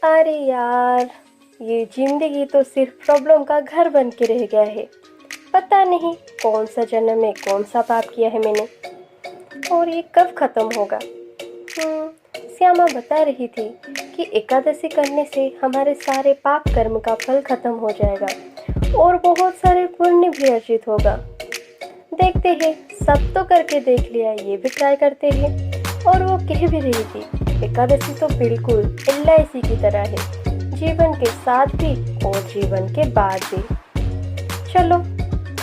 अरे यार, ये जिंदगी तो सिर्फ प्रॉब्लम का घर बन के रह गया है। पता नहीं कौन सा जन्म में कौन सा पाप किया है मैंने, और ये कब खत्म होगा। श्यामा बता रही थी कि एकादशी करने से हमारे सारे पाप कर्म का फल खत्म हो जाएगा और बहुत सारे पुण्य भी अर्जित होगा। देखते हैं, सब तो करके देख लिया, ये भी ट्राई करते हैं। और वो कह भी रही थी, एकादशी तो बिल्कुल LIC की तरह है, जीवन के साथ भी और जीवन के बाद भी। चलो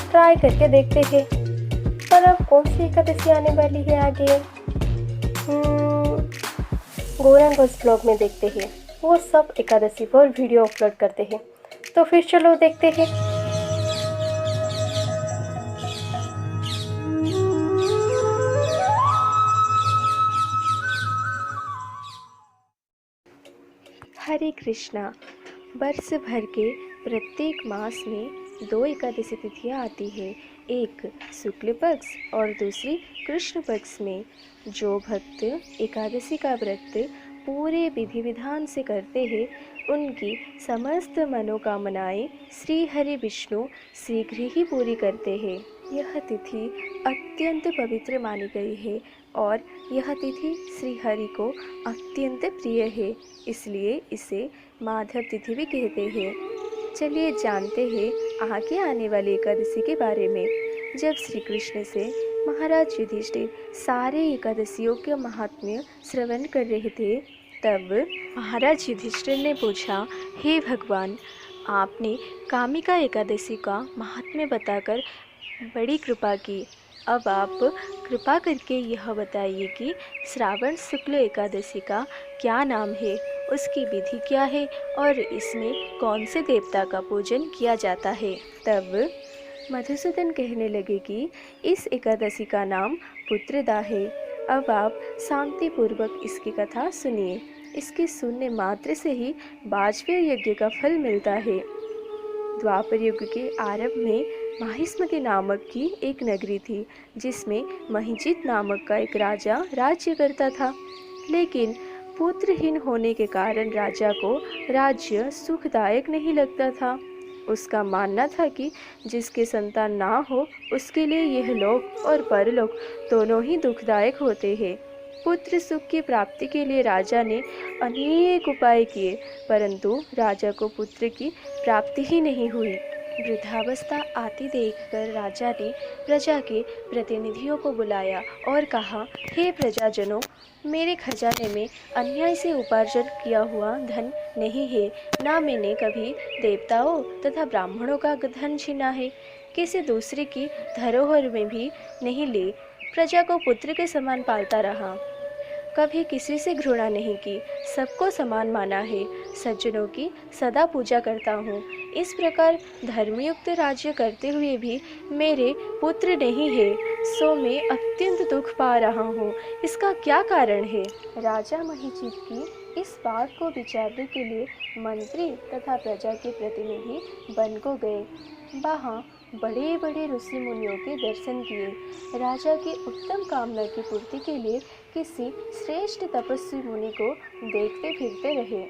ट्राई करके देखते हैं। पर अब कौन सी एकादशी आने वाली है आगे? गौरंग उस ब्लॉग में देखते हैं, वो सब एकादशी पर वीडियो अपलोड करते हैं। तो फिर चलो देखते हैं। हरे कृष्णा। वर्ष भर के प्रत्येक मास में 2 एकादशी तिथियाँ आती है, एक शुक्ल पक्ष और दूसरी कृष्ण पक्ष में। जो भक्त एकादशी का व्रत पूरे विधि विधान से करते हैं, उनकी समस्त मनोकामनाएं श्री हरि विष्णु शीघ्र ही पूरी करते हैं। यह तिथि अत्यंत पवित्र मानी गई है और यह तिथि श्री हरि को अत्यंत प्रिय है, इसलिए इसे माधव तिथि भी कहते हैं। चलिए जानते हैं आगे आने वाली एकादशी के बारे में। जब श्री कृष्ण से महाराज युधिष्ठिर सारे एकादशियों के महात्म्य श्रवण कर रहे थे, तब महाराज युधिष्ठिर ने पूछा, हे भगवान, आपने कामिका एकादशी का महात्म्य बताकर बड़ी कृपा की। अब आप कृपा करके यह बताइए कि श्रावण शुक्ल एकादशी का क्या नाम है, उसकी विधि क्या है और इसमें कौन से देवता का पूजन किया जाता है। तब मधुसूदन कहने लगे कि इस एकादशी का नाम पुत्रदा है। अब आप शांतिपूर्वक इसकी कथा सुनिए। इसके सुनने मात्र से ही वाजपेय यज्ञ का फल मिलता है। द्वापर युग के आरंभ में माहिष्मति नामक की एक नगरी थी, जिसमें महिजित नामक का एक राजा राज्य करता था। लेकिन पुत्रहीन होने के कारण राजा को राज्य सुखदायक नहीं लगता था। उसका मानना था कि जिसके संतान ना हो, उसके लिए यह लोक और परलोक दोनों ही दुखदायक होते हैं। पुत्र सुख की प्राप्ति के लिए राजा ने अनेक उपाय किए, परंतु राजा को पुत्र की प्राप्ति ही नहीं हुई। वृद्धावस्था आती देखकर राजा ने प्रजा के प्रतिनिधियों को बुलाया और कहा, हे प्रजाजनों, मेरे खजाने में अन्याय से उपार्जन किया हुआ धन नहीं है, ना मैंने कभी देवताओं तथा ब्राह्मणों का धन छीना है, किसी दूसरे की धरोहर में भी नहीं ले। प्रजा को पुत्र के समान पालता रहा, कभी किसी से घृणा नहीं की, सबको समान माना है, सज्जनों की सदा पूजा करता हूँ। इस प्रकार धर्मयुक्त राज्य करते हुए भी मेरे पुत्र नहीं है, सो मैं अत्यंत दुख पा रहा हूँ। इसका क्या कारण है? राजा महिजित की इस बात को विचारने के लिए मंत्री तथा प्रजा के प्रतिनिधि वन को गए। वहाँ बड़े बड़े ऋषि मुनियों के दर्शन किए। राजा की उत्तम कामना की पूर्ति के लिए किसी श्रेष्ठ तपस्वी मुनि को देखते फिरते रहे।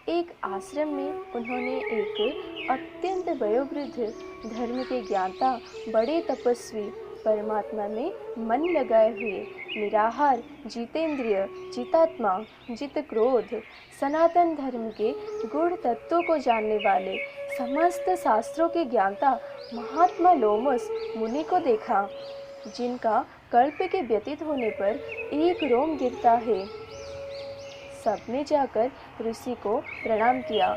एक आश्रम में उन्होंने एक अत्यंत वयोवृद्ध, धर्म के ज्ञाता, बड़े तपस्वी, परमात्मा में मन लगाए हुए, निराहार, जितेंद्रिय, जितात्मा, जित क्रोध, सनातन धर्म के गूढ़ तत्वों को जानने वाले, समस्त शास्त्रों के ज्ञाता महात्मा लोमस मुनि को देखा, जिनका कल्प के व्यतीत होने पर एक रोम गिरता है। सबने जाकर ऋषि को प्रणाम किया।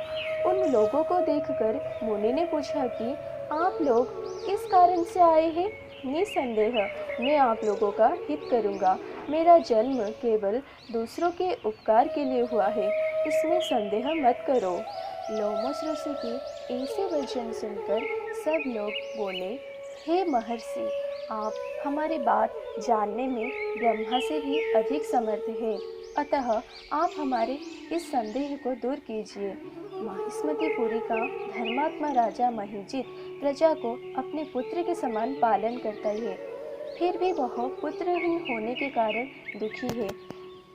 उन लोगों को देखकर मुनि ने पूछा कि आप लोग किस कारण से आए हैं? निसंदेह मैं आप लोगों का हित करूंगा। मेरा जन्म केवल दूसरों के उपकार के लिए हुआ है, इसमें संदेह मत करो। लोमस ऋषि के ऐसे वचन सुनकर सब लोग बोले, हे महर्षि, आप हमारी बात जानने में ब्रह्मा से भी अधिक समर्थ हैं, अतः आप हमारे इस संदेह को दूर कीजिए। माहिष्मतिपुरी का धर्मात्मा राजा महिजित प्रजा को अपने पुत्र के समान पालन करता है, फिर भी वह पुत्रहीन होने के कारण दुखी है।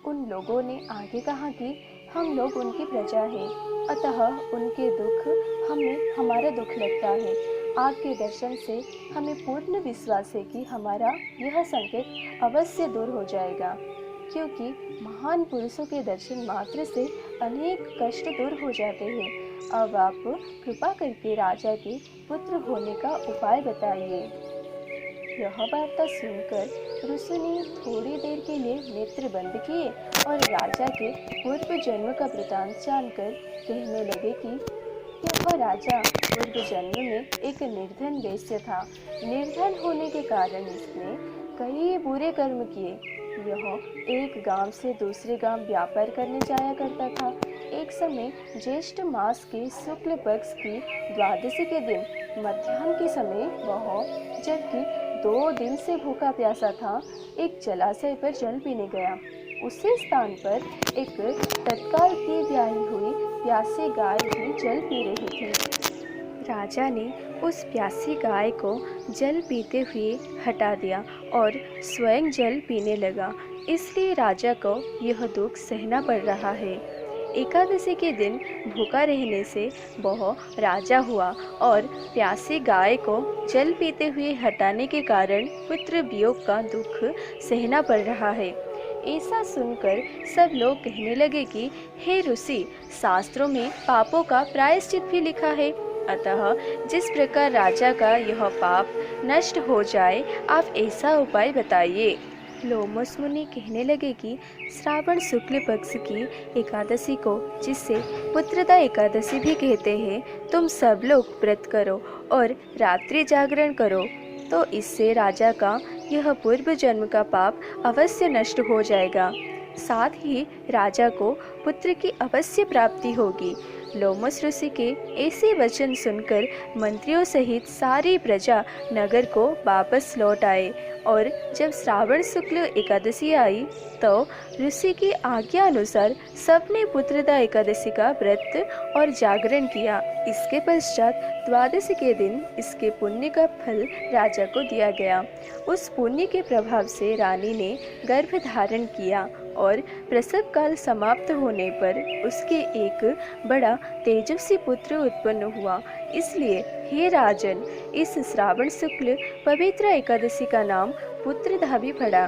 उन लोगों ने आगे कहा कि हम लोग उनकी प्रजा हैं, अतः उनके दुख हमें हमारा दुख लगता है। आपके दर्शन से हमें पूर्ण विश्वास है कि हमारा यह संकट अवश्य दूर हो जाएगा, क्योंकि महान पुरुषों के दर्शन मात्र से अनेक कष्ट दूर हो जाते हैं। अब आप कृपा करके राजा के पुत्र होने का उपाय बताइए। यह वार्ता सुनकर ऋषि ने थोड़ी देर के लिए नेत्र बंद किए और राजा के पूर्व जन्म का वृतांत जानकर कहने लगे कि यह राजा पूर्व जन्म में एक निर्धन वैश्य था। निर्धन होने के कारण इसने कई बुरे कर्म किए। यह एक गांव से दूसरे गांव व्यापार करने जाया करता था। एक समय ज्येष्ठ मास के शुक्ल पक्ष की द्वादशी के दिन मध्याह्न के समय वह, जबकि 2 दिन से भूखा प्यासा था, एक जलाशय पर जल पीने गया। उसी स्थान पर एक तत्काल की ब्याही हुई प्यासी गाय भी जल पी रही थी। राजा ने उस प्यासी गाय को जल पीते हुए हटा दिया और स्वयं जल पीने लगा। इसलिए राजा को यह दुख सहना पड़ रहा है। एकादशी के दिन भूखा रहने से वह राजा हुआ और प्यासी गाय को जल पीते हुए हटाने के कारण पुत्र वियोग का दुख सहना पड़ रहा है। ऐसा सुनकर सब लोग कहने लगे कि हे ऋषि, शास्त्रों में पापों का प्रायश्चित भी लिखा है, अतः जिस प्रकार राजा का यह पाप नष्ट हो जाए, आप ऐसा उपाय बताइए। लोमस मुनि कहने लगे कि श्रावण शुक्ल पक्ष की एकादशी को, जिसे पुत्रदा एकादशी भी कहते हैं, तुम सब लोग व्रत करो और रात्रि जागरण करो, तो इससे राजा का यह पूर्व जन्म का पाप अवश्य नष्ट हो जाएगा। साथ ही राजा को पुत्र की अवश्य प्राप्ति होगी। लोमस ऋषि के ऐसे वचन सुनकर मंत्रियों सहित सारी प्रजा नगर को वापस लौट आए और जब श्रावण शुक्ल एकादशी आई तो ऋषि की आज्ञा अनुसार सबने पुत्रदा एकादशी का व्रत और जागरण किया। इसके पश्चात द्वादशी के दिन इसके पुण्य का फल राजा को दिया गया। उस पुण्य के प्रभाव से रानी ने गर्भ धारण किया और प्रसव काल समाप्त होने पर उसके एक बड़ा तेजस्वी पुत्र उत्पन्न हुआ। इसलिए हे राजन, इस श्रावण शुक्ल पवित्र एकादशी का नाम पुत्रदा भी पड़ा।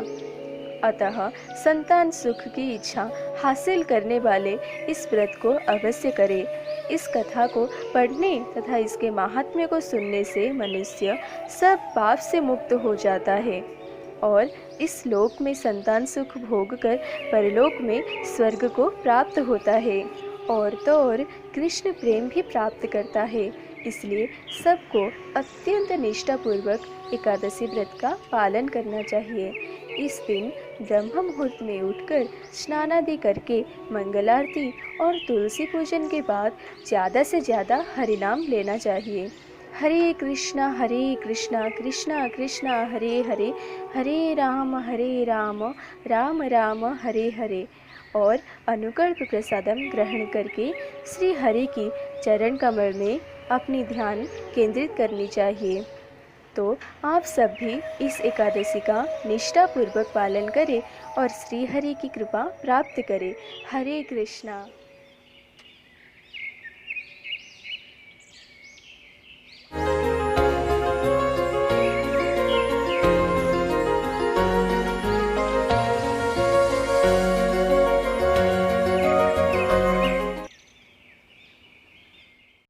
अतः संतान सुख की इच्छा हासिल करने वाले इस व्रत को अवश्य करें। इस कथा को पढ़ने तथा इसके महात्म्य को सुनने से मनुष्य सब पाप से मुक्त हो जाता है और इस लोक में संतान सुख भोग कर परलोक में स्वर्ग को प्राप्त होता है और तो और कृष्ण प्रेम भी प्राप्त करता है। इसलिए सबको अत्यंत निष्ठापूर्वक एकादशी व्रत का पालन करना चाहिए। इस दिन ब्रह्म मुहूर्त में उठकर स्नानादि करके मंगलारती और तुलसी पूजन के बाद ज़्यादा से ज़्यादा हरिनाम लेना चाहिए। हरे कृष्णा कृष्णा कृष्णा हरे हरे, हरे राम राम राम हरे हरे, और अनुकल्प प्रसादम ग्रहण करके श्री हरि की चरण कमल में अपनी ध्यान केंद्रित करनी चाहिए। तो आप सब भी इस एकादशी का निष्ठापूर्वक पालन करें और श्री हरि की कृपा प्राप्त करें। हरे कृष्णा।